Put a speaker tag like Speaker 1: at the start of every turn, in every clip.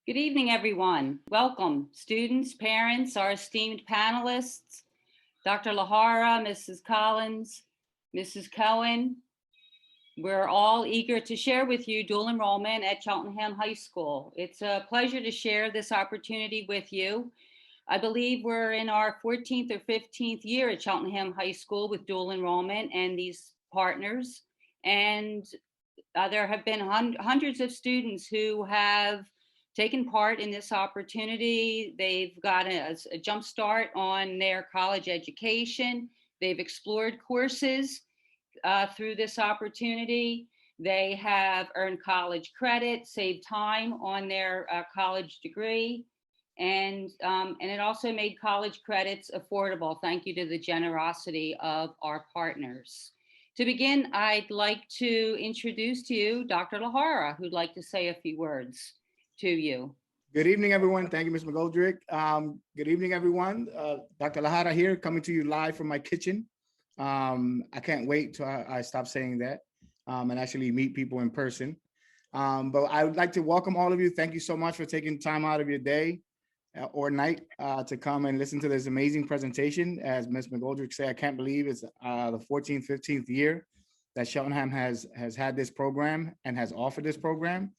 Speaker 1: Good evening, everyone. Welcome, students, parents, our esteemed panelists, Dr. Lahara, Mrs. Collins, Mrs. Cohen. We're all eager to share with you dual enrollment at Cheltenham High School. It's a pleasure to share this opportunity with you. I believe we're in our 14th or 15th year at Cheltenham High School with dual enrollment and these partners. And there have been hundreds of students who have taken part in this opportunity. They've got a jump start on their college education. They've explored courses through this opportunity. They have earned college credit, saved time on their college degree, and it also made college credits affordable. Thank you to the generosity of our partners. To begin, I'd like to introduce to you Dr. Lahara, who'd like to say a few words to you.
Speaker 2: Good evening, everyone. Thank you, Ms. Goldrick. Good evening, everyone. Dr. Lahara here, coming to you live from my kitchen. I can't wait till I stop saying that and actually meet people in person. But I would like to welcome all of you. Thank you so much for taking time out of your day or night to come and listen to this amazing presentation. As Ms. McGoldrick said, I can't believe it's the 14th, 15th year that Cheltenham has had this program and has offered this program.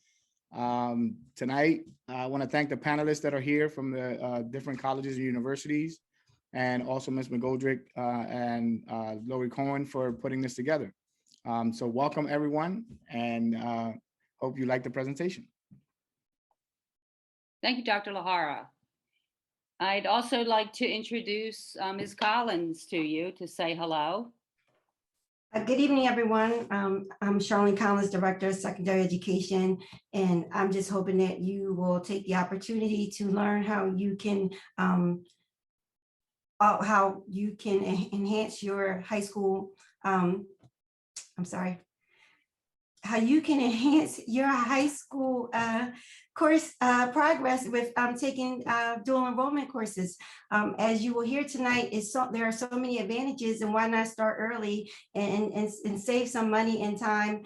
Speaker 2: Tonight, I want to thank the panelists that are here from the different colleges and universities, and also Ms. McGoldrick and Lori Cohen for putting this together. So welcome everyone, and hope you like the presentation.
Speaker 1: Thank you, Dr. Lahara. I'd also like to introduce Ms. Collins to you to say hello.
Speaker 3: Good evening, everyone. I'm Charlene Collins, Director of Secondary Education, and I'm just hoping that you will take the opportunity to learn how you can enhance your high school. How you can enhance your high school course progress with taking dual enrollment courses. As you will hear tonight, there are so many advantages, and why not start early and save some money and time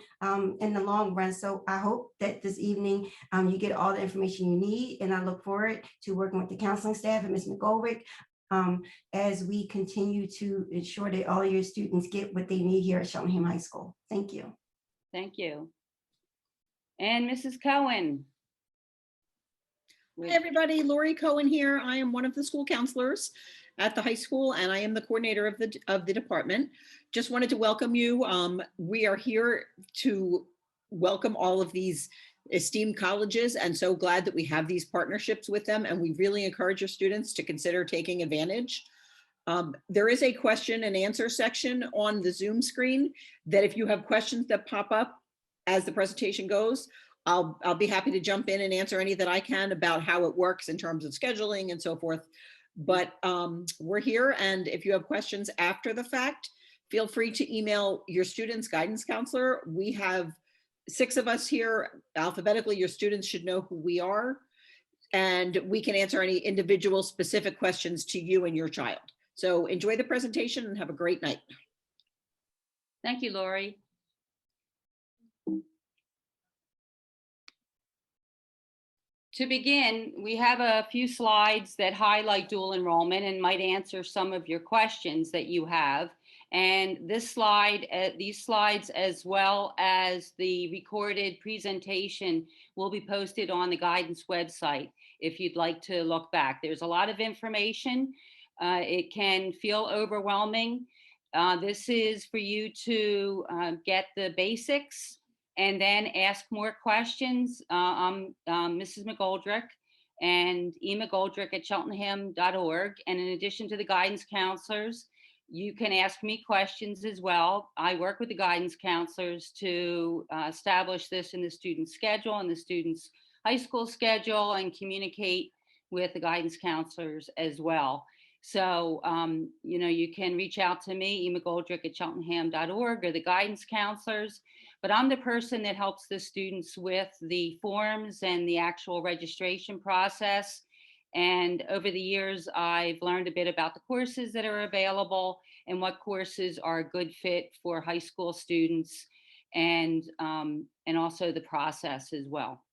Speaker 3: in the long run. So I hope that this evening you get all the information you need, and I look forward to working with the counseling staff and Ms. McGoldrick as we continue to ensure that all your students get what they need here at Cheltenham High School. Thank you.
Speaker 1: Thank you. And Mrs. Cohen.
Speaker 4: Hi, everybody. Lori Cohen here. I am one of the school counselors at the high school, and I am the coordinator of the department. Just wanted to welcome you. We are here to welcome all of these esteemed colleges, and so glad that we have these partnerships with them, and we really encourage your students to consider taking advantage. There is a question and answer section on the Zoom screen that if you have questions that pop up as the presentation goes, I'll be happy to jump in and answer any that I can about how it works in terms of scheduling and so forth. But we're here, and if you have questions after the fact, feel free to email your student's guidance counselor. We have 6 of us here alphabetically. Your students should know who we are, and we can answer any individual specific questions to you and your child. So enjoy the presentation and have a great night.
Speaker 1: Thank you, Lori. To begin, we have a few slides that highlight dual enrollment and might answer some of your questions that you have. And this slide, these slides, as well as the recorded presentation, will be posted on the guidance website if you'd like to look back. There's a lot of information. It can feel overwhelming. This is for you to get the basics and then ask more questions. I'm Mrs. McGoldrick and emcgoldrick@cheltenham.org. And in addition to the guidance counselors, you can ask me questions as well. I work with the guidance counselors to establish this in the student's schedule and the student's high school schedule, and communicate with the guidance counselors as well. So, you can reach out to me, emcgoldrick@cheltenham.org, or the guidance counselors. But I'm the person that helps the students with the forms and the actual registration process. And over the years, I've learned a bit about the courses that are available and what courses are a good fit for high school students, and also the process as well.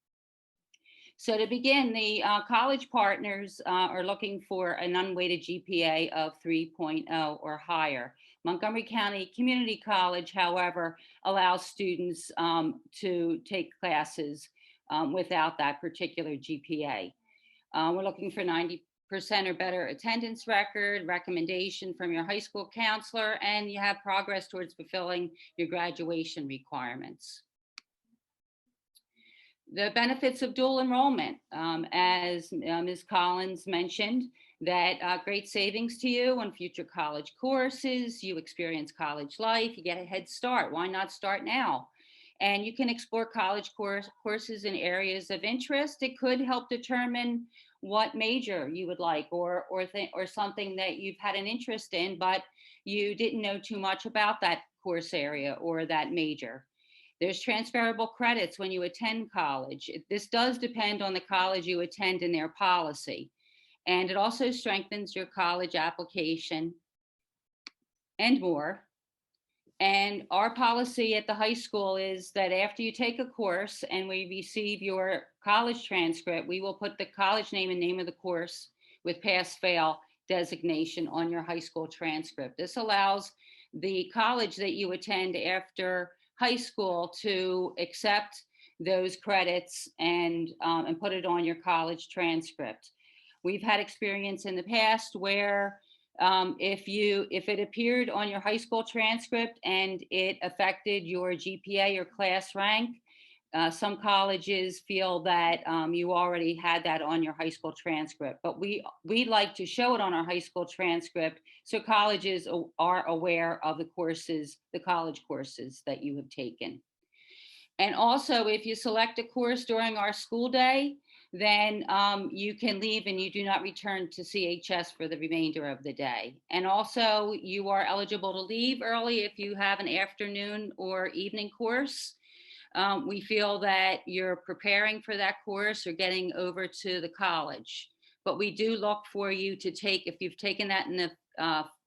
Speaker 1: So to begin, the college partners are looking for an unweighted GPA of 3.0 or higher. Montgomery County Community College, however, allows students to take classes without that particular GPA. We're looking for 90% or better attendance record, recommendation from your high school counselor, and you have progress towards fulfilling your graduation requirements. The benefits of dual enrollment, as Ms. Collins mentioned, that great savings to you on future college courses, you experience college life, you get a head start. Why not start now? And you can explore college courses in areas of interest. It could help determine what major you would like, or something that you've had an interest in, but you didn't know too much about that course area or that major. There's transferable credits when you attend college. This does depend on the college you attend and their policy. And it also strengthens your college application and more. And our policy at the high school is that after you take a course and we receive your college transcript, we will put the college name and name of the course with pass-fail designation on your high school transcript. This allows the college that you attend after high school to accept those credits and put it on your college transcript. We've had experience in the past where if it appeared on your high school transcript and it affected your GPA or class rank, some colleges feel that you already had that on your high school transcript, but we like to show it on our high school transcript so colleges are aware of the courses, the college courses that you have taken. And also, if you select a course during our school day, then you can leave and you do not return to CHS for the remainder of the day. And also, you are eligible to leave early if you have an afternoon or evening course. We feel that you're preparing for that course or getting over to the college. But we do look for you to take, if you've taken that in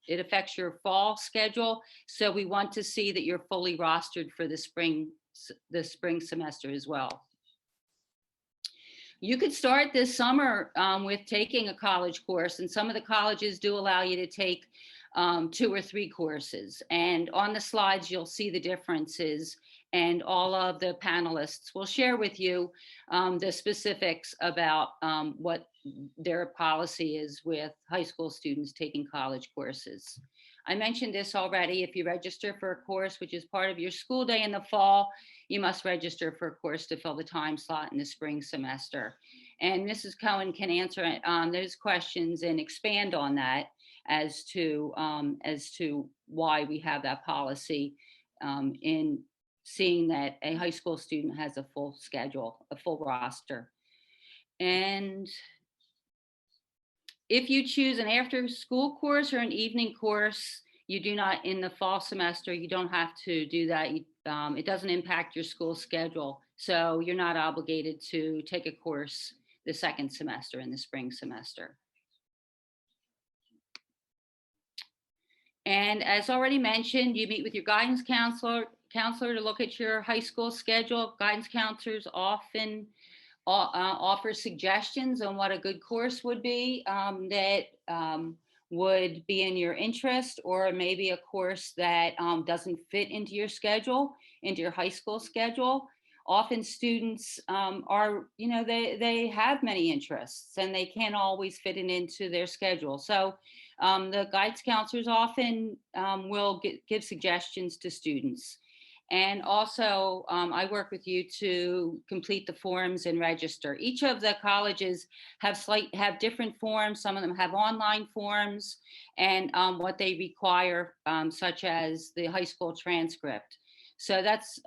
Speaker 1: it affects your fall schedule. So we want to see that you're fully rostered for the spring semester as well. You could start this summer with taking a college course, and some of the colleges do allow you to take 2 or 3 courses. And on the slides, you'll see the differences, and all of the panelists will share with you the specifics about what their policy is with high school students taking college courses. I mentioned this already. If you register for a course, which is part of your school day in the fall, you must register for a course to fill the time slot in the spring semester. And Mrs. Cohen can answer those questions and expand on that as to why we have that policy in seeing that a high school student has a full schedule, a full roster. And if you choose an after school course or an evening course, you do not, in the fall semester, you don't have to do that. It doesn't impact your school schedule. So you're not obligated to take a course the second semester in the spring semester. And as already mentioned, you meet with your guidance counselor to look at your high school schedule. Guidance counselors often offer suggestions on what a good course would be that would be in your interest, or maybe a course that doesn't fit into your schedule, into your high school schedule. Often students they have many interests and they can't always fit it into their schedule. So the guidance counselors often will give suggestions to students. And also, I work with you to complete the forms and register. Each of the colleges have different forms. Some of them have online forms and what they require, such as the high school transcript. So that's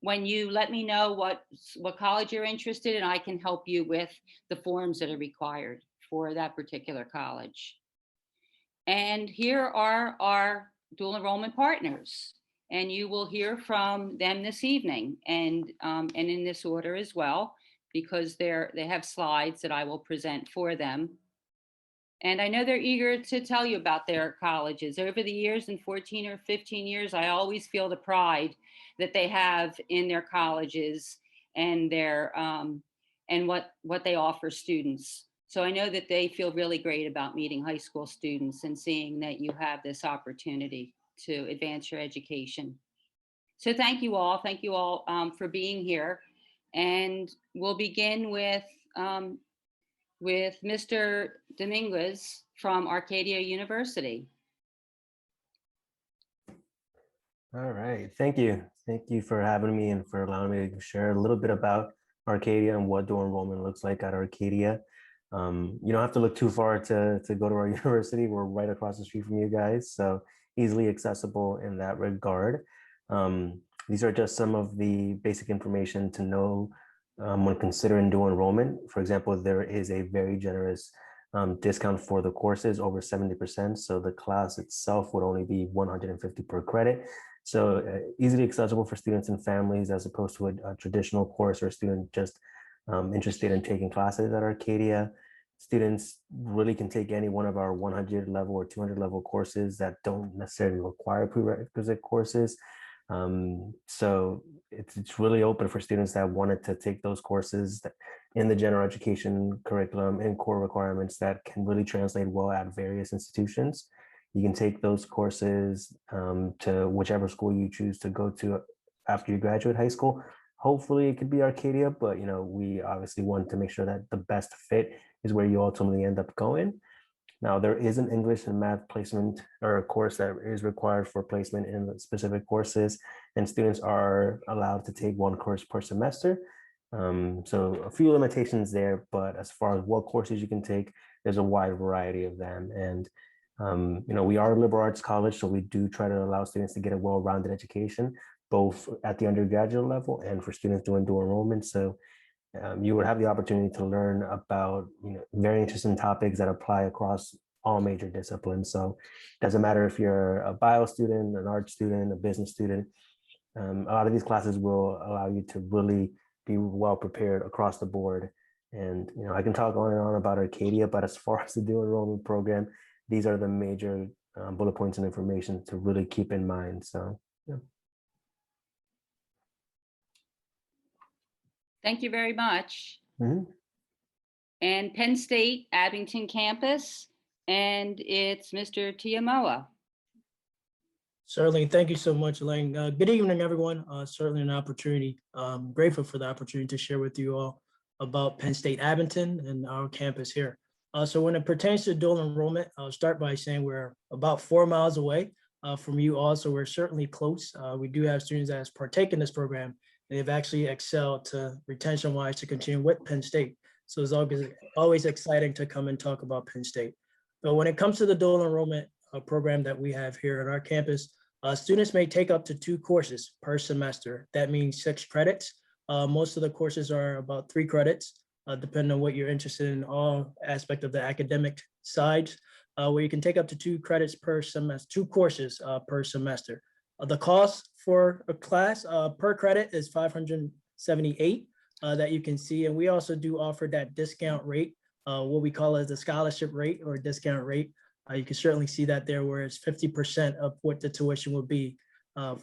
Speaker 1: when you let me know what college you're interested in, I can help you with the forms that are required for that particular college. And here are our dual enrollment partners. And you will hear from them this evening, and in this order as well, because they have slides that I will present for them. And I know they're eager to tell you about their colleges. Over the years, in 14 or 15 years, I always feel the pride that they have in their colleges and their and what they offer students. So I know that they feel really great about meeting high school students and seeing that you have this opportunity to advance your education. So thank you all for being here. And we'll begin with Mr. Dominguez from Arcadia University.
Speaker 5: All right, thank you. Thank you for having me and for allowing me to share a little bit about Arcadia and what dual enrollment looks like at Arcadia. You don't have to look too far to go to our university. We're right across the street from you guys, so easily accessible in that regard. These are just some of the basic information to know when considering dual enrollment. For example, there is a very generous discount for the courses, over 70%. So the class itself would only be $150 per credit. So easily accessible for students and families, as opposed to a traditional course or a student just interested in taking classes at Arcadia. Students really can take any one of our 100 level or 200 level courses that don't necessarily require prerequisite courses. So it's really open for students that wanted to take those courses in the general education curriculum and core requirements that can really translate well at various institutions. You can take those courses to whichever school you choose to go to after you graduate high school. Hopefully it could be Arcadia, but we obviously want to make sure that the best fit is where you ultimately end up going. Now, there is an English and math placement or a course that is required for placement in the specific courses, and students are allowed to take one course per semester. So a few limitations there, but as far as what courses you can take, there's a wide variety of them. And we are a liberal arts college, so we do try to allow students to get a well-rounded education, both at the undergraduate level and for students doing dual enrollment. So you would have the opportunity to learn about very interesting topics that apply across all major disciplines. So it doesn't matter if you're a bio student, an art student, a business student. A lot of these classes will allow you to really be well prepared across the board. And I can talk on and on about Arcadia, but as far as the dual enrollment program, these are the major bullet points and information to really keep in mind. So yeah.
Speaker 1: Thank you very much.
Speaker 5: Mm-hmm.
Speaker 1: And Penn State Abington campus, and it's Mr. Tiamoa.
Speaker 6: Certainly. Thank you so much, Elaine. Good evening, everyone. Certainly an opportunity. I'm grateful for the opportunity to share with you all about Penn State Abington and our campus here. So when it pertains to dual enrollment, I'll start by saying we're about 4 miles away from you all, so we're certainly close. We do have students that have partaken in this program, and they've actually excelled to retention-wise to continue with Penn State. So it's always exciting to come and talk about Penn State. But when it comes to the dual enrollment program that we have here at our campus, students may take up to 2 courses per semester. That means 6 credits. Most of the courses are about 3 credits, depending on what you're interested in, all aspect of the academic side, where you can take up to 2 credits per semester, 2 courses per semester. The cost for a class per credit is $578 that you can see. And we also do offer that discount rate, what we call as the scholarship rate or discount rate. You can certainly see that there, where it's 50% of what the tuition will be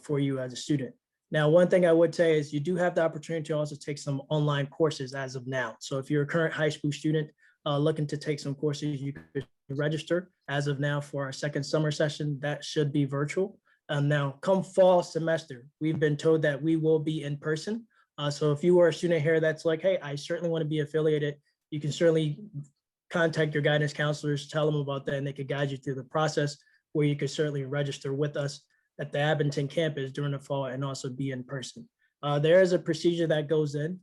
Speaker 6: for you as a student. Now, one thing I would say is you do have the opportunity to also take some online courses as of now. So if you're a current high school student looking to take some courses, you could register as of now for our second summer session. That should be virtual. Now, come fall semester, we've been told that we will be in person. So if you are a student here that's like, hey, I certainly want to be affiliated, you can certainly contact your guidance counselors, tell them about that, and they could guide you through the process where you could certainly register with us at the Abington campus during the fall and also be in person. There is a procedure that goes in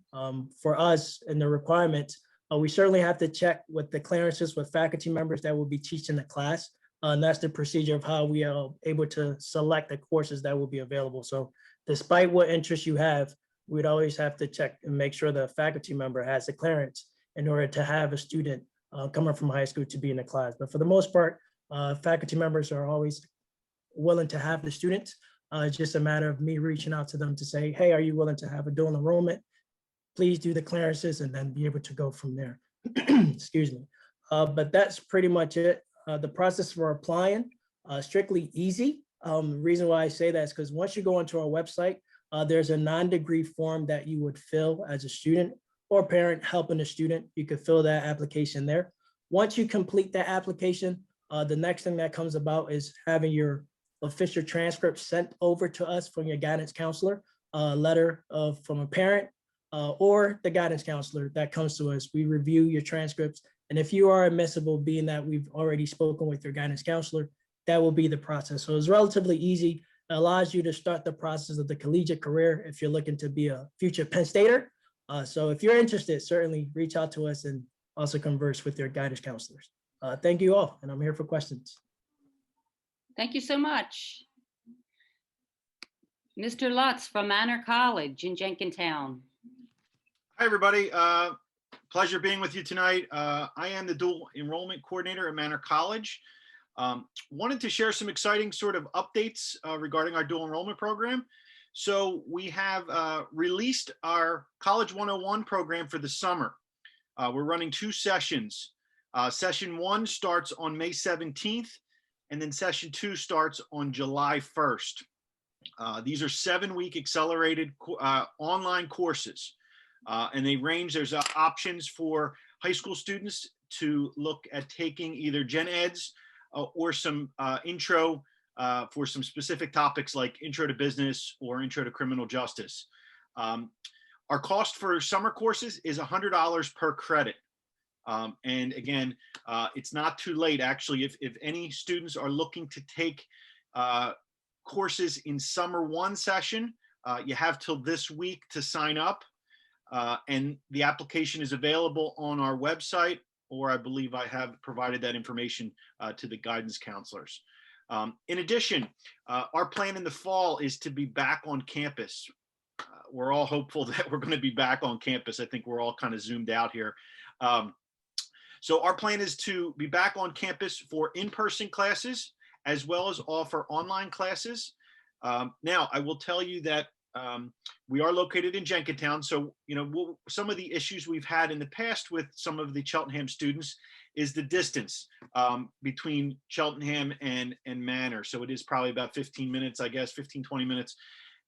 Speaker 6: for us and the requirements. We certainly have to check with the clearances with faculty members that will be teaching the class. And that's the procedure of how we are able to select the courses that will be available. So despite what interest you have, we'd always have to check and make sure the faculty member has the clearance in order to have a student coming from high school to be in the class. But for the most part, faculty members are always willing to have the students. It's just a matter of me reaching out to them to say, hey, are you willing to have a dual enrollment? Please do the clearances and then be able to go from there. Excuse me. But that's pretty much it. The process for applying, strictly easy. The reason why I say that is because once you go onto our website, there's a non-degree form that you would fill as a student. or parent helping a student, you could fill that application there. Once you complete that application, the next thing that comes about is having your official transcript sent over to us from your guidance counselor, a letter from a parent or the guidance counselor that comes to us. We review your transcripts. And if you are admissible, being that we've already spoken with your guidance counselor, that will be the process. So it's relatively easy. It allows you to start the process of the collegiate career if you're looking to be a future Penn Stater. So if you're interested, certainly reach out to us and also converse with your guidance counselors. Thank you all, and I'm here for questions.
Speaker 1: Thank you so much. Mr. Lutz from Manor College in Jenkintown.
Speaker 7: Hi, everybody. Pleasure being with you tonight. I am the dual enrollment coordinator at Manor College. Wanted to share some exciting sort of updates regarding our dual enrollment program. So we have released our College 101 program for the summer. We're running 2 sessions. Session 1 starts on May 17th, and then session 2 starts on July 1st. These are 7-week accelerated online courses. And they range, there's options for high school students to look at taking either gen eds or some intro for some specific topics like intro to business or intro to criminal justice. Our cost for summer courses is $100 per credit. And again, it's not too late. Actually, if any students are looking to take courses in summer 1 session, you have till this week to sign up. And the application is available on our website, or I believe I have provided that information to the guidance counselors. In addition, our plan in the fall is to be back on campus. We're all hopeful that we're going to be back on campus. I think we're all kind of zoomed out here. So our plan is to be back on campus for in-person classes, as well as offer online classes. Now, I will tell you that we are located in Jenkintown. So, some of the issues we've had in the past with some of the Cheltenham students is the distance between Cheltenham and Manor. So it is probably about 15 minutes, I guess, 15, 20 minutes.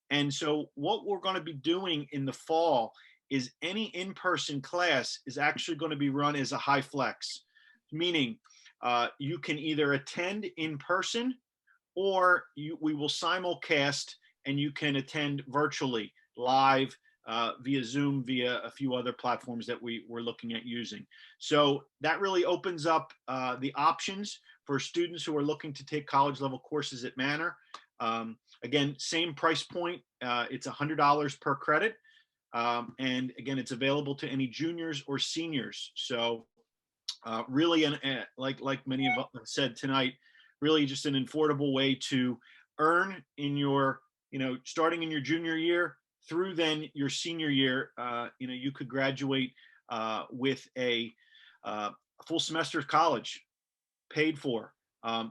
Speaker 7: And so what we're going to be doing in the fall is any in-person class is actually going to be run as a high flex, meaning you can either attend in person or we will simulcast and you can attend virtually live via Zoom, via a few other platforms that we're looking at using. So that really opens up the options for students who are looking to take college level courses at Manor. Again, same price point. It's $100 per credit. And again, it's available to any juniors or seniors. So really, like many of us said tonight, really just an affordable way to earn in your, starting in your junior year through then your senior year. You could graduate with a full semester of college paid for.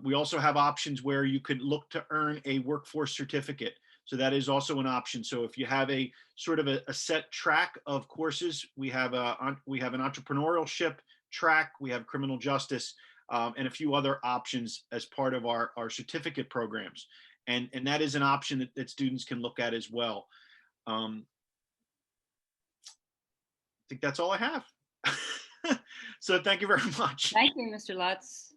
Speaker 7: We also have options where you could look to earn a workforce certificate. So that is also an option. So if you have a sort of a set track of courses, we have an entrepreneurship track, we have criminal justice, and a few other options as part of our certificate programs. And that is an option that students can look at as well. I think that's all I have. So thank you very much.
Speaker 1: Thank you, Mr. Lutz.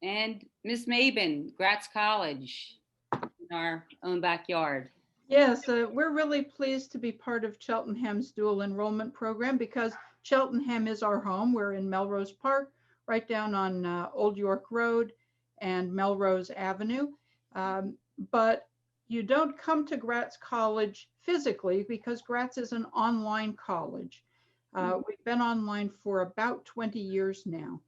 Speaker 1: And Ms. Mabin, Gratz College, in our own backyard.
Speaker 8: Yes, we're really pleased to be part of Cheltenham's dual enrollment program because Cheltenham is our home. We're in Melrose Park, right down on Old York Road and Melrose Avenue. But you don't come to Gratz College physically because Gratz is an online college. We've been online for about 20 years now.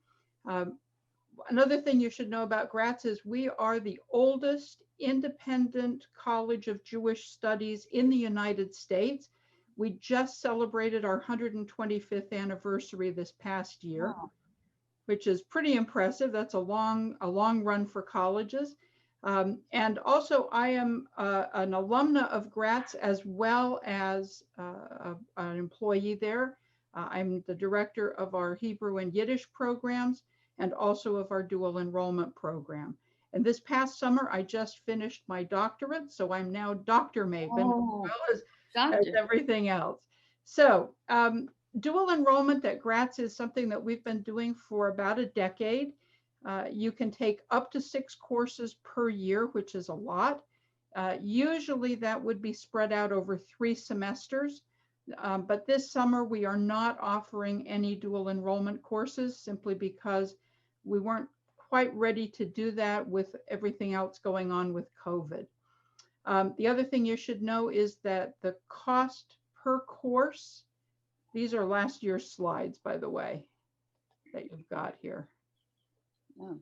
Speaker 8: Another thing you should know about Gratz is we are the oldest independent college of Jewish studies in the United States. We just celebrated our 125th anniversary this past year, wow, which is pretty impressive. That's a long run for colleges. And also I am an alumna of Gratz as well as an employee there. I'm the director of our Hebrew and Yiddish programs and also of our dual enrollment program. And this past summer, I just finished my doctorate, so I'm now Dr. Mabin, as well as everything else. So dual enrollment at Gratz is something that we've been doing for about a decade. You can take up to 6 courses per year, which is a lot. Usually that would be spread out over 3 semesters. But this summer we are not offering any dual enrollment courses simply because we weren't quite ready to do that with everything else going on with COVID. The other thing you should know is that the cost per course, these are last year's slides, by the way, that you've got here.
Speaker 1: Oh.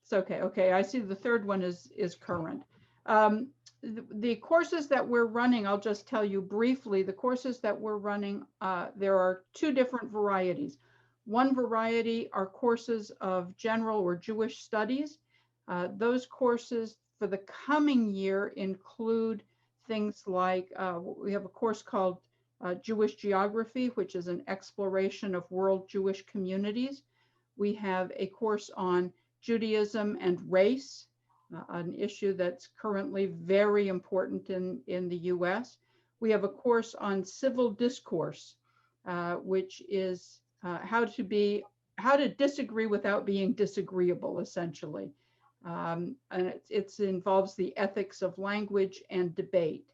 Speaker 8: It's okay. Okay, I see the third one is current. The courses that we're running, I'll just tell you briefly, the courses that we're running, there are 2 different varieties. One variety are courses of general or Jewish studies. Those courses for the coming year include things like, we have a course called Jewish Geography, which is an exploration of world Jewish communities. We have a course on Judaism and race, an issue that's currently very important in the US. We have a course on civil discourse, which is how to disagree without being disagreeable, essentially. And it involves the ethics of language and debate.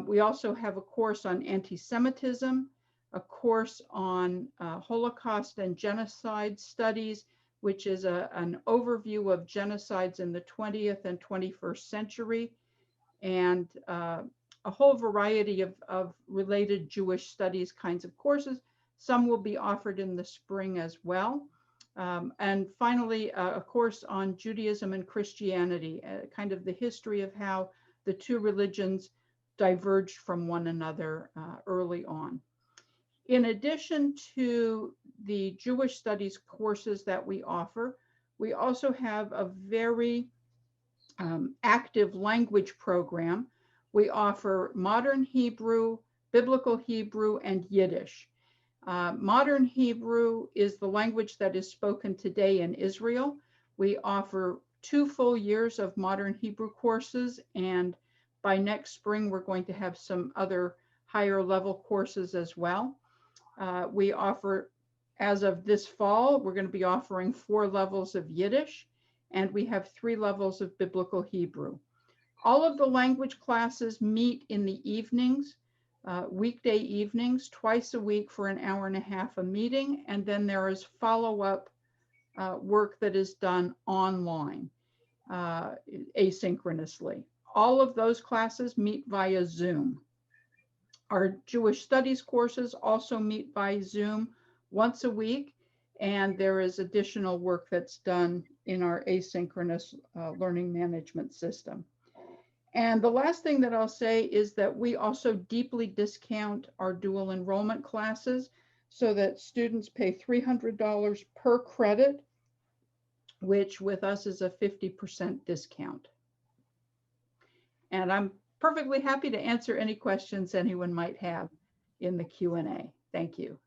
Speaker 8: We also have a course on anti-Semitism, a course on Holocaust and genocide studies, which is an overview of genocides in the 20th and 21st century, and a whole variety of related Jewish studies kinds of courses. Some will be offered in the spring as well. And finally, a course on Judaism and Christianity, kind of the history of how the 2 religions diverged from one another early on. In addition to the Jewish studies courses that we offer, we also have a very active language program. We offer modern Hebrew, biblical Hebrew, and Yiddish. Modern Hebrew is the language that is spoken today in Israel. We offer 2 full years of modern Hebrew courses, and by next spring, we're going to have some other higher level courses as well. We offer, as of this fall, we're going to be offering 4 levels of Yiddish, and we have 3 levels of biblical Hebrew. All of the language classes meet in the evenings, weekday evenings, twice a week for an hour and a half a meeting, and then there is follow-up work that is done online, asynchronously. All of those classes meet via Zoom. Our Jewish studies courses also meet by Zoom once a week, and there is additional work that's done in our asynchronous learning management system. And the last thing that I'll say is that we also deeply discount our dual enrollment classes so that students pay $300 per credit, which with us is a 50% discount. And I'm perfectly happy to answer any questions anyone might have in the Q&A. Thank you.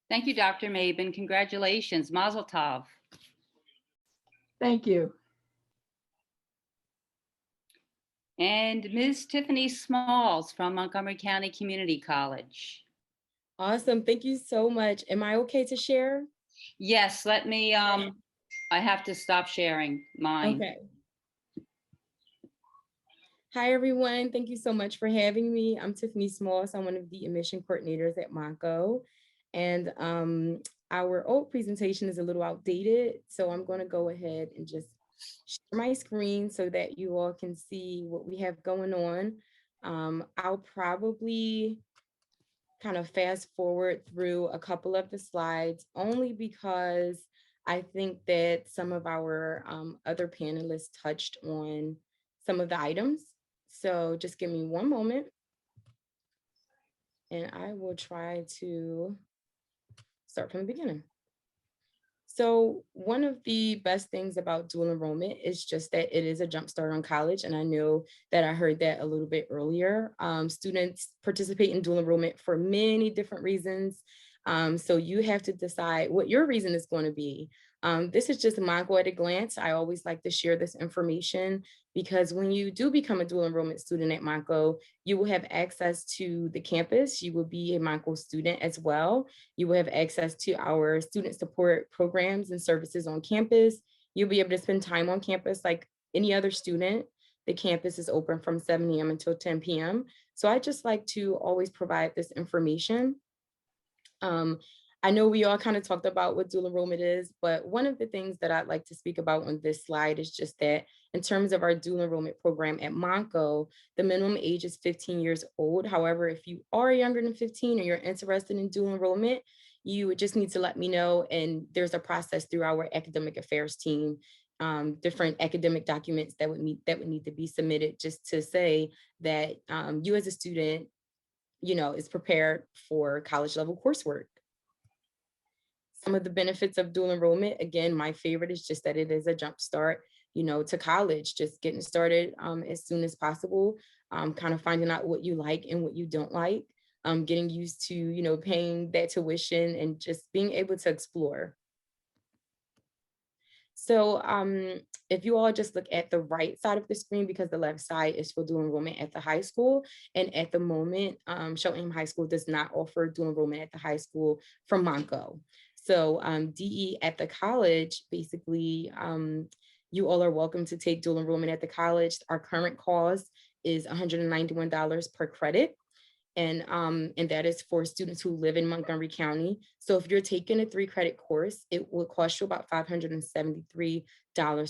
Speaker 1: Thank you, Dr. Mabin. Congratulations. Mazel tov.
Speaker 8: Thank you.
Speaker 1: And Ms. Tiffany Smalls from Montgomery County Community College.
Speaker 9: Awesome. Thank you so much. Am I okay to share?
Speaker 1: Yes, let me, I have to stop sharing mine.
Speaker 9: Okay. Hi, everyone. Thank you so much for having me. I'm Tiffany Smalls. I'm one of the admission coordinators at Monco. And our old presentation is a little outdated, so I'm going to go ahead and just share my screen so that you all can see what we have going on. I'll probably kind of fast forward through a couple of the slides only because I think that some of our other panelists touched on some of the items. So just give me one moment and I will try to start from the beginning. So one of the best things about dual enrollment is just that it is a jumpstart on college. And I know that I heard that a little bit earlier. Students participate in dual enrollment for many different reasons. So you have to decide what your reason is going to be. This is just Monco at a glance. I always like to share this information because when you do become a dual enrollment student at Monco, you will have access to the campus. You will be a Monco student as well. You will have access to our student support programs and services on campus. You'll be able to spend time on campus like any other student. The campus is open from 7 a.m. until 10 p.m. So I just like to always provide this information. I know we all kind of talked about what dual enrollment is, but one of the things that I'd like to speak about on this slide is just that in terms of our dual enrollment program at Monco, the minimum age is 15 years old. However, if you are younger than 15 or you're interested in dual enrollment, you would just need to let me know. And there's a process through our academic affairs team, different academic documents that would need to be submitted just to say that you as a student, is prepared for college level coursework. Some of the benefits of dual enrollment, again, my favorite is just that it is a jump start, to college, just getting started as soon as possible, kind of finding out what you like and what you don't like, getting used to, paying that tuition and just being able to explore. So if you all just look at the right side of the screen, because the left side is for dual enrollment at the high school. And at the moment, Cheltenham High School does not offer dual enrollment at the high school from Monco. So DE at the college, basically, you all are welcome to take dual enrollment at the college. Our current cost is $191 per credit. And that is for students who live in Montgomery County. So if you're taking a 3-credit course, it will cost you about $573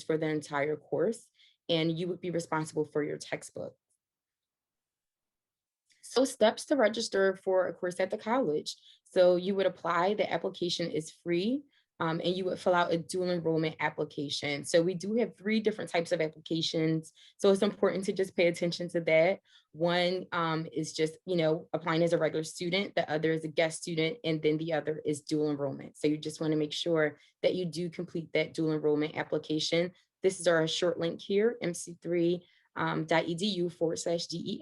Speaker 9: for the entire course, and you would be responsible for your textbook. So steps to register for a course at the college. So you would apply, the application is free, and you would fill out a dual enrollment application. So we do have 3 different types of applications. So it's important to just pay attention to that. One is just, applying as a regular student. The other is a guest student. And then the other is dual enrollment. So you just want to make sure that you do complete that dual enrollment application. This is our short link here, mc3.edu/DE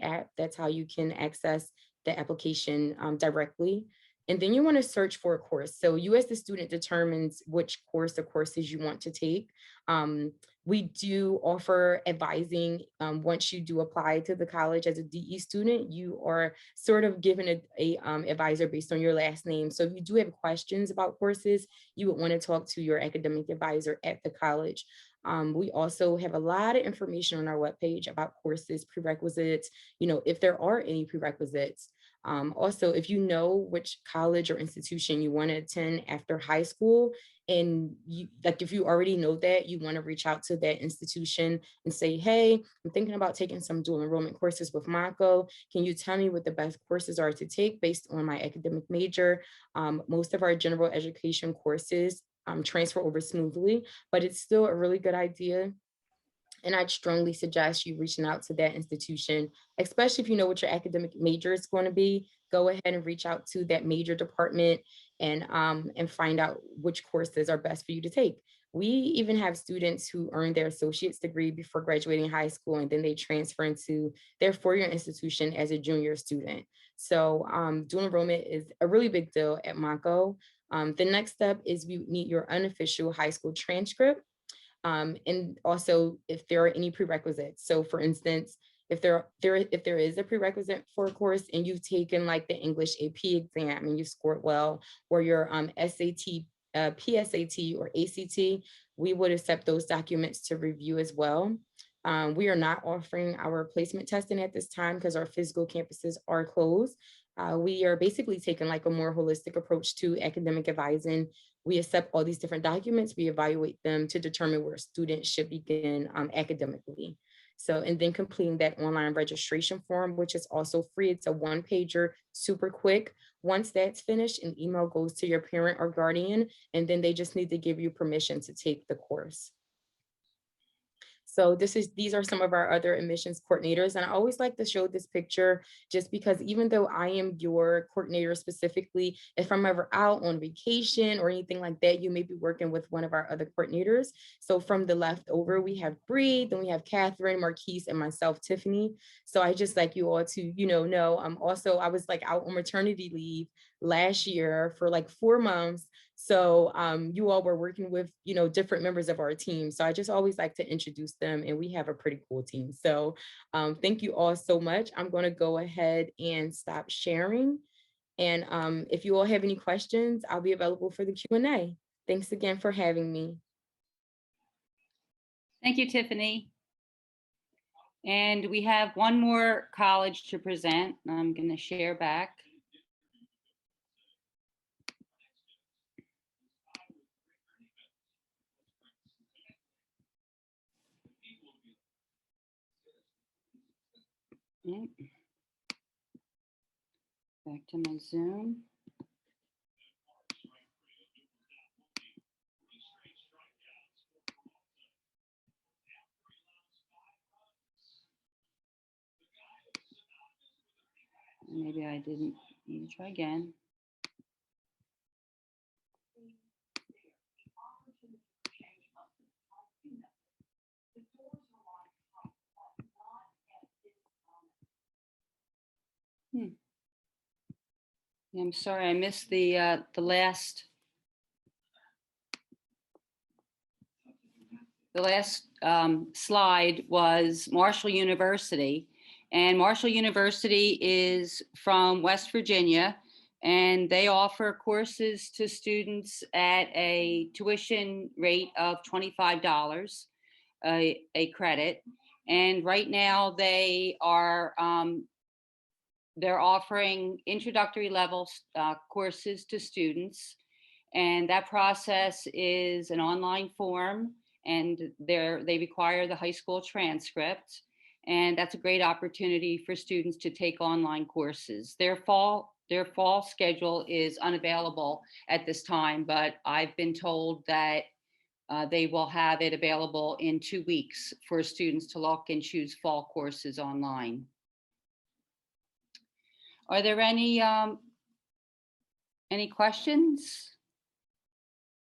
Speaker 9: app. That's how you can access the application directly. And then you want to search for a course. So you as the student determines which course or courses you want to take. We do offer advising. Once you do apply to the college as a DE student, you are sort of given a advisor based on your last name. So if you do have questions about courses, you would want to talk to your academic advisor at the college. We also have a lot of information on our webpage about courses, prerequisites, if there are any prerequisites. Also, if you know which college or institution you want to attend after high school, and if you already know that, you want to reach out to that institution and say, hey, I'm thinking about taking some dual enrollment courses with Monco. Can you tell me what the best courses are to take based on my academic major? Most of our general education courses transfer over smoothly, but it's still a really good idea. And I'd strongly suggest you reaching out to that institution, especially if you know what your academic major is going to be. Go ahead and reach out to that major department and find out which courses are best for you to take. We even have students who earn their associate's degree before graduating high school, and then they transfer into their 4-year institution as a junior student. So dual enrollment is a really big deal at Monco. The next step is we need your unofficial high school transcript. And also if there are any prerequisites. So for instance, if there is a prerequisite for a course and you've taken like the English AP exam and you scored well, or your SAT, PSAT or ACT, we would accept those documents to review as well. We are not offering our placement testing at this time because our physical campuses are closed. We are basically taking like a more holistic approach to academic advising. We accept all these different documents, we evaluate them to determine where students should begin academically. So, and then completing that online registration form, which is also free. It's a 1-pager, super quick. Once that's finished, an email goes to your parent or guardian, and then they just need to give you permission to take the course. So these are some of our other admissions coordinators. And I always like to show this picture just because even though I am your coordinator specifically, if I'm ever out on vacation or anything like that, you may be working with one of our other coordinators. So from the left over, we have Bree, then we have Catherine, Marquise, and myself, Tiffany. So I just like you all to, know, I was like out on maternity leave last year for like 4 months. So you all were working with, different members of our team. So I just always like to introduce them, and we have a pretty cool team. So thank you all so much. I'm going to go ahead and stop sharing. And if you all have any questions, I'll be available for the Q&A. Thanks again for having me.
Speaker 1: Thank you, Tiffany. And we have one more college to present. I'm going to share back. Yep. Back to my Zoom. Maybe I didn't need to try again. I'm sorry, I missed the last slide was Marshall University. And Marshall University is from West Virginia, and they offer courses to students at a tuition rate of $25 a credit. And right now they are they're offering introductory level courses to students. And that process is an online form, and they require the high school transcript. And that's a great opportunity for students to take online courses. Their fall schedule is unavailable at this time, but I've been told that they will have it available in 2 weeks for students to look and choose fall courses online. Are there any questions?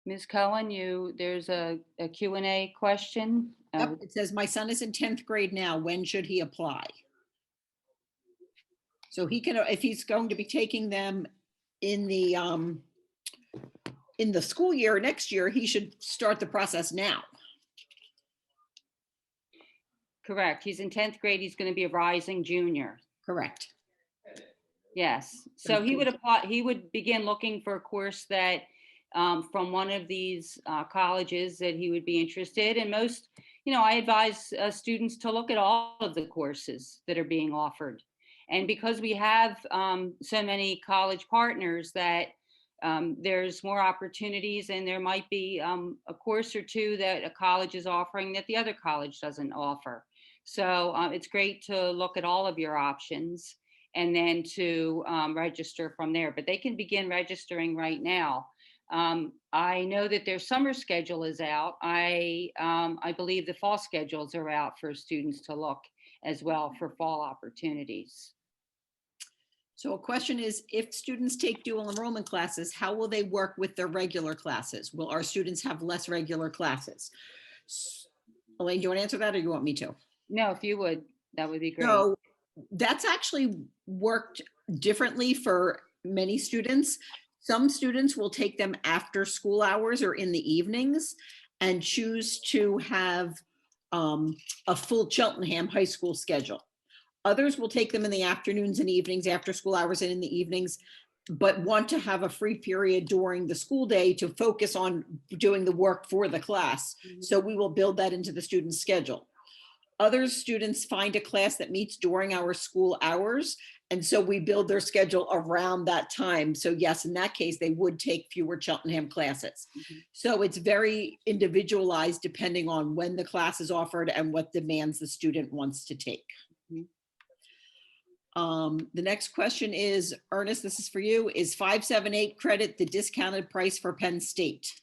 Speaker 1: Ms. Cohen, there's a Q&A question.
Speaker 4: Yep, it says, my son is in 10th grade now. When should he apply? So he can, if he's going to be taking them in the school year next year, he should start the process now.
Speaker 1: Correct. He's in 10th grade. He's going to be a rising junior.
Speaker 4: Correct.
Speaker 1: Yes. So he would apply. He would begin looking for a course that from one of these colleges that he would be interested in. Most, I advise students to look at all of the courses that are being offered. And because we have so many college partners, that there's more opportunities, and there might be a course or two that a college is offering that the other college doesn't offer. So it's great to look at all of your options and then to register from there. But they can begin registering right now. I know that their summer schedule is out. I believe the fall schedules are out for students to look as well for fall opportunities.
Speaker 4: So a question is, if students take dual enrollment classes, how will they work with their regular classes? Will our students have less regular classes? Elaine, do you want to answer that, or you want me to?
Speaker 1: No, if you would, that would be great.
Speaker 4: So that's actually worked differently for many students. Some students will take them after school hours or in the evenings and choose to have a full Cheltenham high school schedule. Others will take them in the afternoons and evenings, after school hours and in the evenings, but want to have a free period during the school day to focus on doing the work for the class. Mm-hmm. So we will build that into the student's schedule. Other students find a class that meets during our school hours, and so we build their schedule around that time. So yes, in that case, they would take fewer Cheltenham classes. Mm-hmm. So it's very individualized depending on when the class is offered and what demands the student wants to take. Mm-hmm. The next question is, Ernest, this is for you. Is 578 credit the discounted price for Penn State?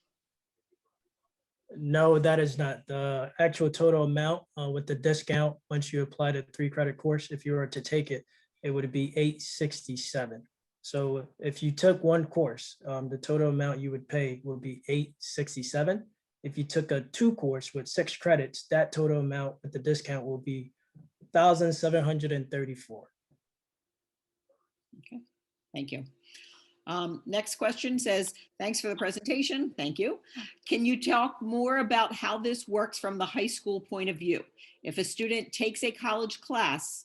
Speaker 6: No, that is not. The actual total amount with the discount, once you apply the 3-credit course, if you were to take it, it would be $867. So if you took one course, the total amount you would pay would be $867. If you took a 2 course with 6 credits, that total amount with the discount will be $1,734.
Speaker 4: Okay, thank you. Next question says, thanks for the presentation. Thank you. Can you talk more about how this works from the high school point of view? If a student takes a college class,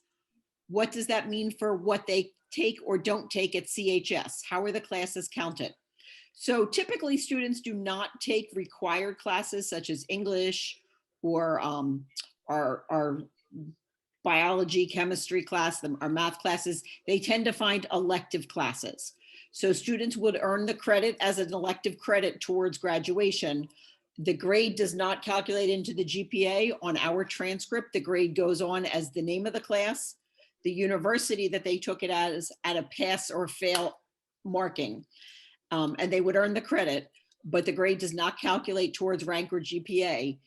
Speaker 4: what does that mean for what they take or don't take at CHS? How are the classes counted? So typically students do not take required classes such as English or our biology, chemistry class, our math classes. They tend to find elective classes. So students would earn the credit as an elective credit towards graduation. The grade does not calculate into the GPA on our transcript. The grade goes on as the name of the class, the university that they took it as at a pass or fail marking. And they would earn the credit, but the grade does not calculate towards rank or GPA.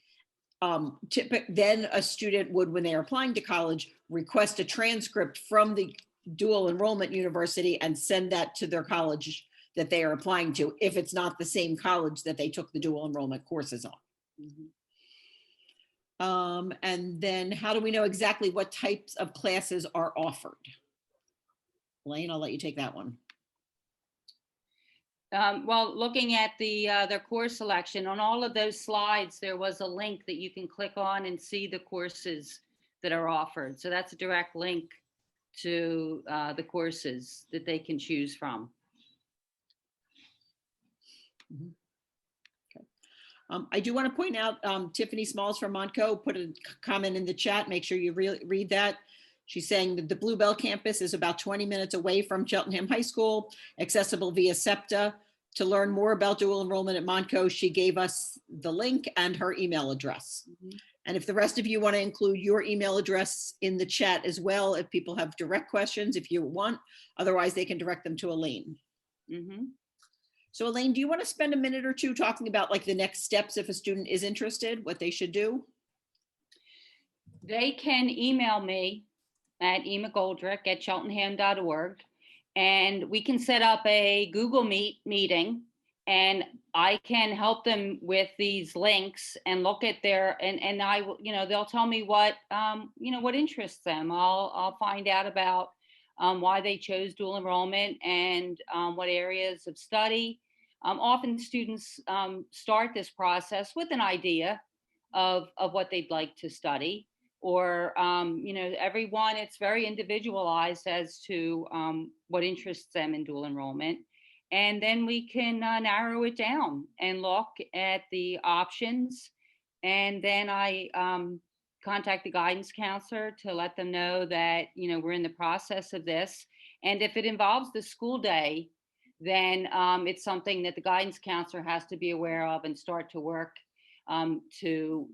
Speaker 4: Then a student would, when they are applying to college, request a transcript from the dual enrollment university and send that to their college that they are applying to, if it's not the same college that they took the dual enrollment courses on. And then how do we know exactly what types of classes are offered? Elaine, I'll let you take that one.
Speaker 1: Well, looking at their course selection, on all of those slides, there was a link that you can click on and see the courses that are offered. So that's a direct link to the courses that they can choose from.
Speaker 4: Okay. I do want to point out, Tiffany Smalls from Montco put a comment in the chat. Make sure you read that. She's saying that the Bluebell campus is about 20 minutes away from Cheltenham High School, accessible via SEPTA. To learn more about dual enrollment at Montco, she gave us the link and her email address. And if the rest of you want to include your email address in the chat as well, if people have direct questions, if you want, otherwise they can direct them to Elaine. So Elaine, do you want to spend a minute or two talking about like the next steps if a student is interested, what they should do?
Speaker 1: They can email me at emma.goldrick@cheltenham.org, and we can set up a Google Meet meeting, and I can help them with these links and look at their, and I will, they'll tell me what, what interests them. I'll find out about why they chose dual enrollment and what areas of study. Often students start this process with an idea of what they'd like to study. Or, everyone, it's very individualized as to what interests them in dual enrollment. And then we can narrow it down and look at the options. And then I contact the guidance counselor to let them know that, we're in the process of this. And if it involves the school day, then it's something that the guidance counselor has to be aware of and start to work to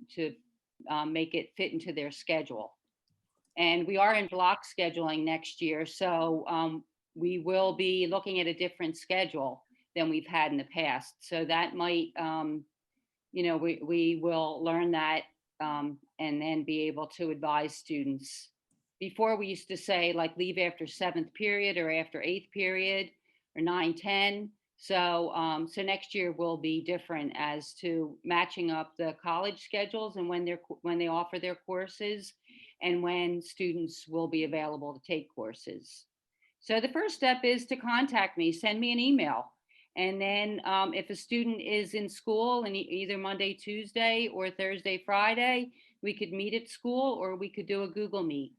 Speaker 1: make it fit into their schedule. And we are in block scheduling next year, so we will be looking at a different schedule than we've had in the past. So that might, we will learn that and then be able to advise students. Before we used to say like leave after 7th period or after 8th period or 9-10. So next year will be different as to matching up the college schedules and when they offer their courses and when students will be available to take courses. So the first step is to contact me, send me an email. And then if a student is in school and either Monday, Tuesday or Thursday, Friday, we could meet at school or we could do a Google Meet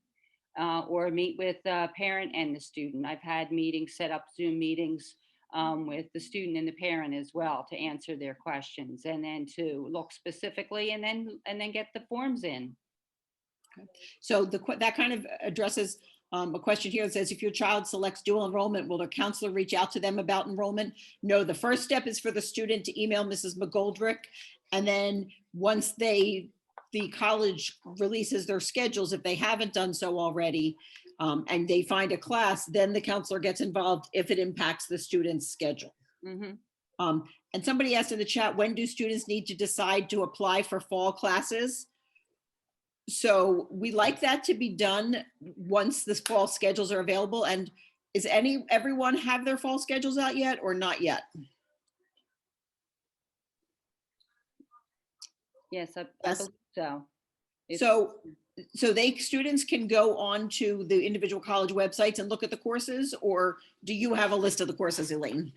Speaker 1: or meet with the parent and the student. I've had meetings, set up Zoom meetings with the student and the parent as well to answer their questions and then to look specifically and then get the forms in.
Speaker 4: Okay. So that kind of addresses a question here that says, if your child selects dual enrollment, will their counselor reach out to them about enrollment? No, the first step is for the student to email Mrs. McGoldrick. And then once the college releases their schedules, if they haven't done so already, and they find a class, then the counselor gets involved if it impacts the student's schedule. And somebody asked in the chat, when do students need to decide to apply for fall classes? So we like that to be done once the fall schedules are available. And is everyone have their fall schedules out yet or not yet?
Speaker 1: Yes, I believe so. It's-
Speaker 4: So students can go on to the individual college websites and look at the courses, or do you have a list of the courses, Elaine?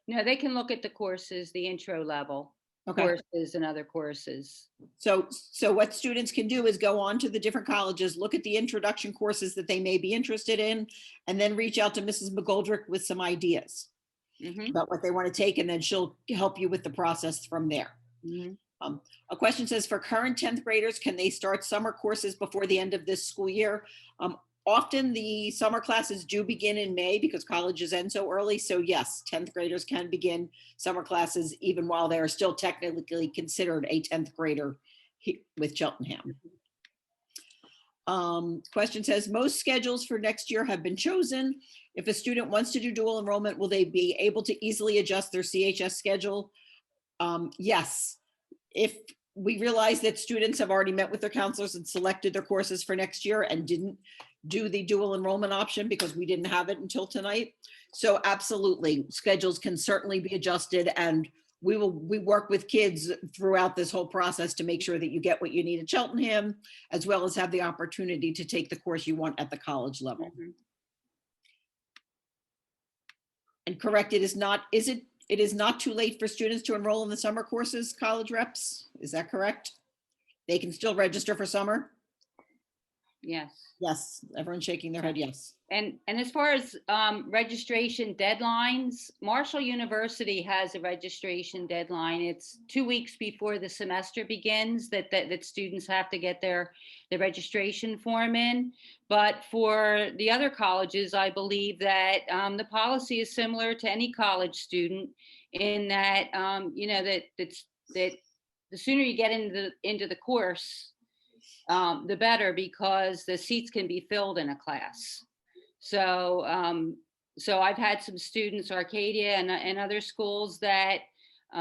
Speaker 1: No, they can look at the courses, the intro level
Speaker 4: Okay.
Speaker 1: courses and other courses.
Speaker 4: So what students can do is go on to the different colleges, look at the introduction courses that they may be interested in, and then reach out to Mrs. McGoldrick with some ideas
Speaker 1: Mhm,
Speaker 4: about what they want to take, and then she'll help you with the process from there.
Speaker 1: mhm.
Speaker 4: A question says, for current 10th graders, can they start summer courses before the end of this school year? Often the summer classes do begin in May because colleges end so early. So yes, 10th graders can begin summer classes even while they are still technically considered a 10th grader with Cheltenham. Question says, most schedules for next year have been chosen. If a student wants to do dual enrollment, will they be able to easily adjust their CHS schedule? Yes. If we realize that students have already met with their counselors and selected their courses for next year and didn't do the dual enrollment option because we didn't have it until tonight. So absolutely, schedules can certainly be adjusted, and we work with kids throughout this whole process to make sure that you get what you need at Cheltenham, as well as have the opportunity to take the course you want at the college level.
Speaker 1: Mhm.
Speaker 4: And correct, it is not too late for students to enroll in the summer courses, college reps. Is that correct? They can still register for summer?
Speaker 1: Yes.
Speaker 4: Yes, everyone's shaking their head, yes.
Speaker 1: And as far as registration deadlines, Marshall University has a registration deadline. It's 2 weeks before the semester begins that students have to get their registration form in. But for the other colleges, I believe that the policy is similar to any college student in that that the sooner you get into the course, the better, because the seats can be filled in a class. So I've had some students, Arcadia and other schools, that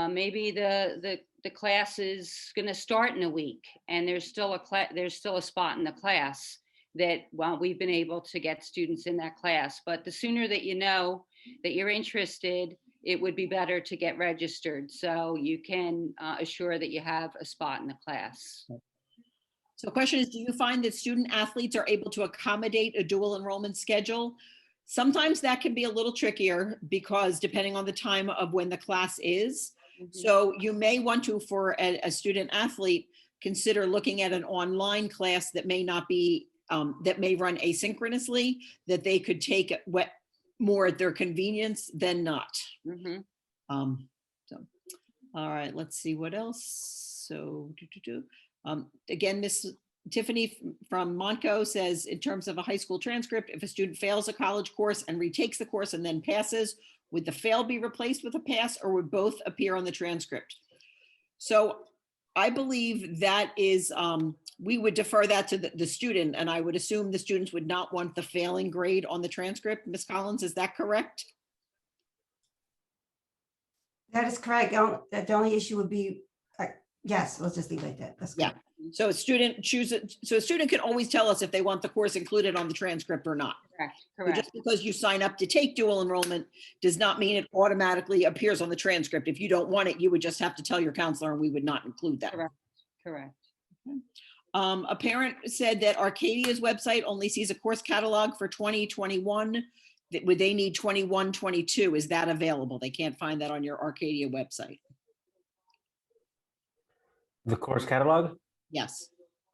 Speaker 1: maybe the class is going to start in a week, and there's still a spot in the class that we've been able to get students in that class. But the sooner that you know that you're interested, it would be better to get registered so you can assure that you have a spot in the class.
Speaker 4: So the question is, do you find that student athletes are able to accommodate a dual enrollment schedule? Sometimes that can be a little trickier because depending on the time of when the class is. So you may want to, for a student athlete, consider looking at an online class that may not be, that may run asynchronously, that they could take more at their convenience than not.
Speaker 1: Mhm.
Speaker 4: All right, let's see what else. So, again, Miss Tiffany from Montco says, in terms of a high school transcript, if a student fails a college course and retakes the course and then passes, would the fail be replaced with a pass, or would both appear on the transcript? So I believe that is, we would defer that to the student, and I would assume the students would not want the failing grade on the transcript. Ms. Collins, is that correct?
Speaker 3: That is correct. The only issue would be, yes, let's just leave it at that. That's
Speaker 4: Yeah.
Speaker 3: correct.
Speaker 4: So a student so a student can always tell us if they want the course included on the transcript or not.
Speaker 1: Correct.
Speaker 4: So
Speaker 1: Correct.
Speaker 4: just because you sign up to take dual enrollment does not mean it automatically appears on the transcript. If you don't want it, you would just have to tell your counselor and we would not include that.
Speaker 1: Correct. Correct.
Speaker 4: A parent said that Arcadia's website only sees a course catalog for 2021. Would they need 21, 22? Is that available? They can't find that on your Arcadia website.
Speaker 5: The course catalog,
Speaker 4: Yes.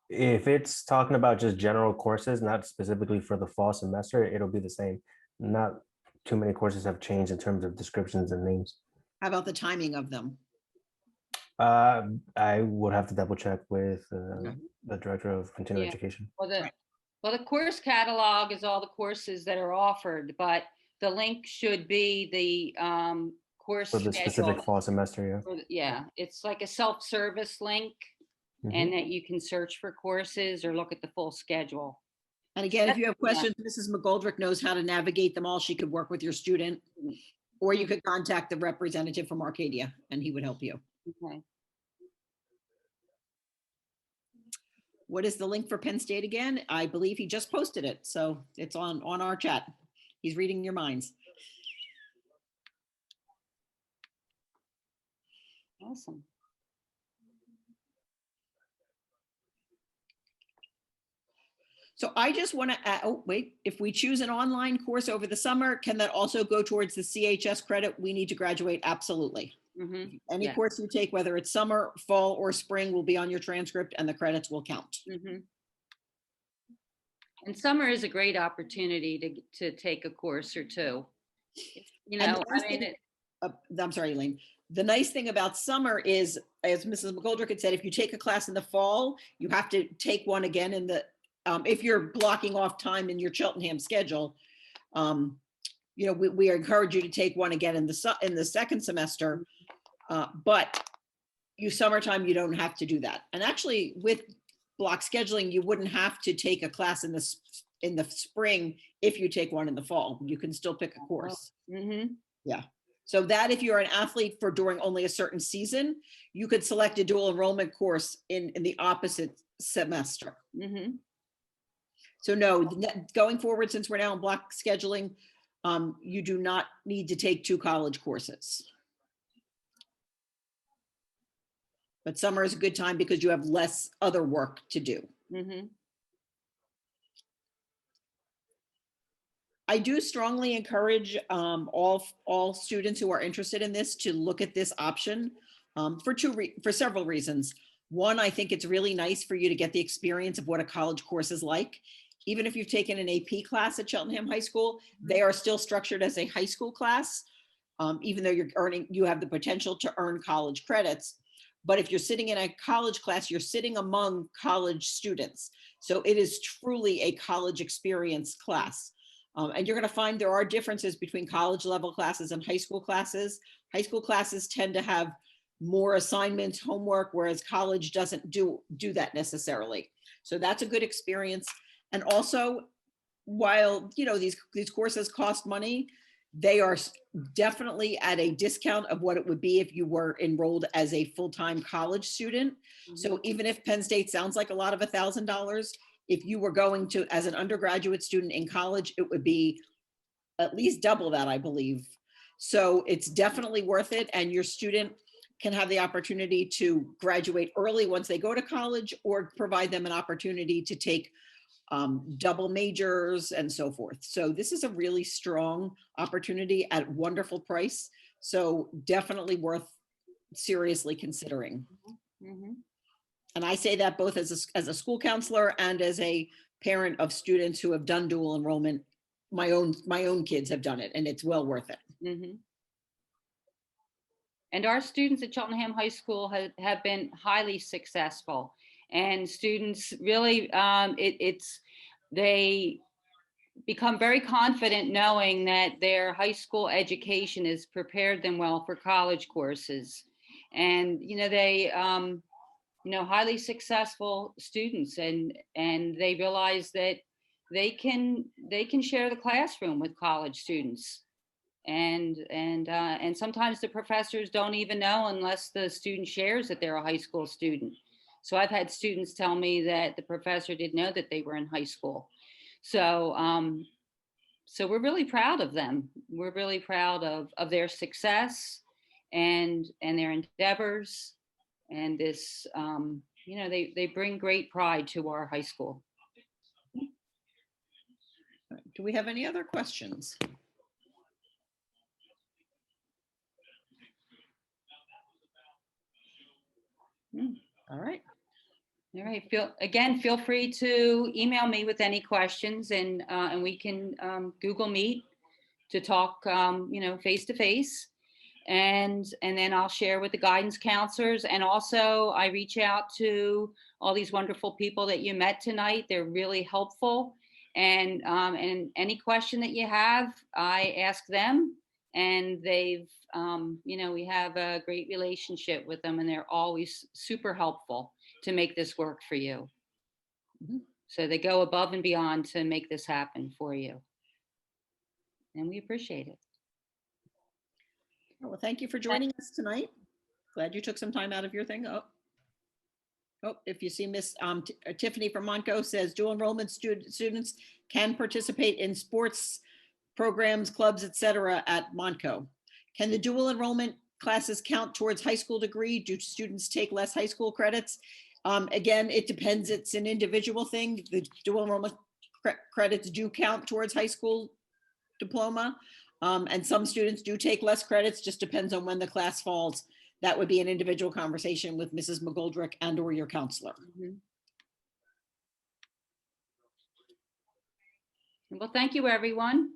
Speaker 5: if it's talking about just general courses, not specifically for the fall semester, it'll be the same. Not too many courses have changed in terms of descriptions and names.
Speaker 4: How about the timing of them?
Speaker 5: I would have to double check with the director of continuing
Speaker 1: Yeah.
Speaker 5: education.
Speaker 1: Well, the course catalog is all the courses that are offered, but the link should be the course
Speaker 5: For the specific
Speaker 1: schedule.
Speaker 5: fall semester,
Speaker 1: Yeah, it's like a self-service link,
Speaker 5: yeah.
Speaker 1: and that you can search for courses or look at the full schedule.
Speaker 4: And again, if you have
Speaker 1: Yeah.
Speaker 4: questions, Mrs. McGoldrick knows how to navigate them all. She could work with your student, or you could contact the representative from Arcadia and he would help you.
Speaker 1: Okay.
Speaker 4: What is the link for Penn State again? I believe he just posted it, so it's on our chat. He's reading your minds.
Speaker 1: Awesome.
Speaker 4: So I just want to add, oh, wait, if we choose an online course over the summer, can that also go towards the CHS credit we need to graduate? Absolutely.
Speaker 1: Mhm,
Speaker 4: Any
Speaker 1: yeah.
Speaker 4: course you take, whether it's summer, fall, or spring, will be on your transcript and the credits will count.
Speaker 1: mhm. And summer is a great opportunity to take a course or two. You
Speaker 4: And
Speaker 1: know,
Speaker 4: the nice
Speaker 1: I mean,
Speaker 4: thing- I'm sorry, Elaine. The nice thing about summer is, as Mrs. McGoldrick had said, if you take a class in the fall, you have to take one again in the, if you're blocking off time in your Cheltenham schedule. You know, we encourage you to take one again in the second semester, but summertime, you don't have to do that. And actually with block scheduling, you wouldn't have to take a class in the spring if you take one in the fall. You can still pick a course.
Speaker 1: mhm.
Speaker 4: Yeah. So that if you're an athlete for during only a certain season, you could select a dual enrollment course in the opposite semester.
Speaker 1: Mm-hmm.
Speaker 4: So no, going forward, since we're now in block scheduling, you do not need to take 2 college courses. But summer is a good time because you have less other work to do.
Speaker 1: Mm-hmm.
Speaker 4: I do strongly encourage all students who are interested in this to look at this option for several reasons. One, I think it's really nice for you to get the experience of what a college course is like. Even if you've taken an AP class at Cheltenham High School, they are still structured as a high school class, even though you have the potential to earn college credits. But if you're sitting in a college class, you're sitting among college students. So it is truly a college experience class. And you're going to find there are differences between college level classes and high school classes. High school classes tend to have more assignments, homework, whereas college doesn't do that necessarily. So that's a good experience. And also, while these courses cost money, they are definitely at a discount of what it would be if you were enrolled as a full-time college student. Mm-hmm. So even if Penn State sounds like a lot of $1,000, if you were going to, as an undergraduate student in college, it would be at least double that, I believe. So it's definitely worth it. And your student can have the opportunity to graduate early once they go to college, or provide them an opportunity to take double majors and so forth. So this is a really strong opportunity at wonderful price. So definitely worth seriously considering.
Speaker 1: Mm-hmm.
Speaker 4: And I say that both as a school counselor and as a parent of students who have done dual enrollment. My own kids have done it, and it's well worth it.
Speaker 1: Mm-hmm. And our students at Cheltenham High School have been highly successful. And students really, they become very confident knowing that their high school education has prepared them well for college courses. And, they, highly successful students, and they realize that they can share the classroom with college students. And sometimes the professors don't even know unless the student shares that they're a high school student. So I've had students tell me that the professor didn't know that they were in high school. So so we're really proud of them. We're really proud of their success and their endeavors. And this, they bring great pride to our high school.
Speaker 4: Do we have any other questions? All right.
Speaker 1: All right. Feel free to email me with any questions, and we can Google Meet to talk, face to face, and then I'll share with the guidance counselors. And also, I reach out to all these wonderful people that you met tonight. They're really helpful, and any question that you have, I ask them, and they've we have a great relationship with them, and they're always super helpful to make this work for you. Mm-hmm. So they go above and beyond to make this happen for you. And we appreciate it.
Speaker 4: Well, thank you for joining us tonight. Glad you took some time out of your thing. Oh, if you see Miss Tiffany from Montco says dual enrollment students can participate in sports programs, clubs, etc. at Montco. Can the dual enrollment classes count towards high school degree? Do students take less high school credits? Again, it depends. It's an individual thing. The dual enrollment credits do count towards high school diploma. And some students do take less credits, just depends on when the class falls. That would be an individual conversation with Mrs. McGoldrick and or your counselor.
Speaker 1: Well, thank you, everyone.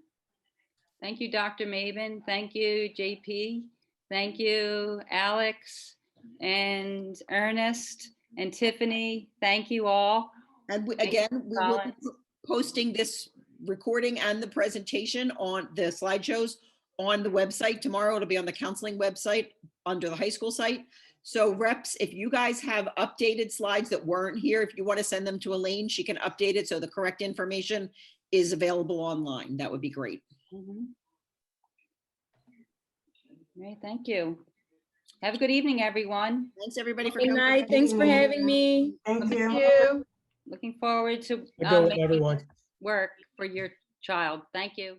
Speaker 1: Thank you, Dr. Maben. Thank you, JP. Thank you, Alex and Ernest and Tiffany. Thank you all.
Speaker 4: And
Speaker 1: Thank
Speaker 4: again,
Speaker 1: you,
Speaker 4: we will be
Speaker 1: Collins.
Speaker 4: posting this recording and the presentation on the slideshows on the website. Tomorrow it'll be on the counseling website under the high school site. So reps, if you guys have updated slides that weren't here, if you want to send them to Elaine, she can update it so the correct information is available online. That would be great.
Speaker 1: Great, thank you. Have a good evening, everyone.
Speaker 4: Thanks everybody for
Speaker 9: Good
Speaker 4: coming.
Speaker 9: night. Thanks for having me.
Speaker 3: Thank
Speaker 8: Thank
Speaker 3: you.
Speaker 8: you.
Speaker 1: Looking forward to
Speaker 6: Good,
Speaker 1: making
Speaker 6: everyone.
Speaker 1: work for your child. Thank you.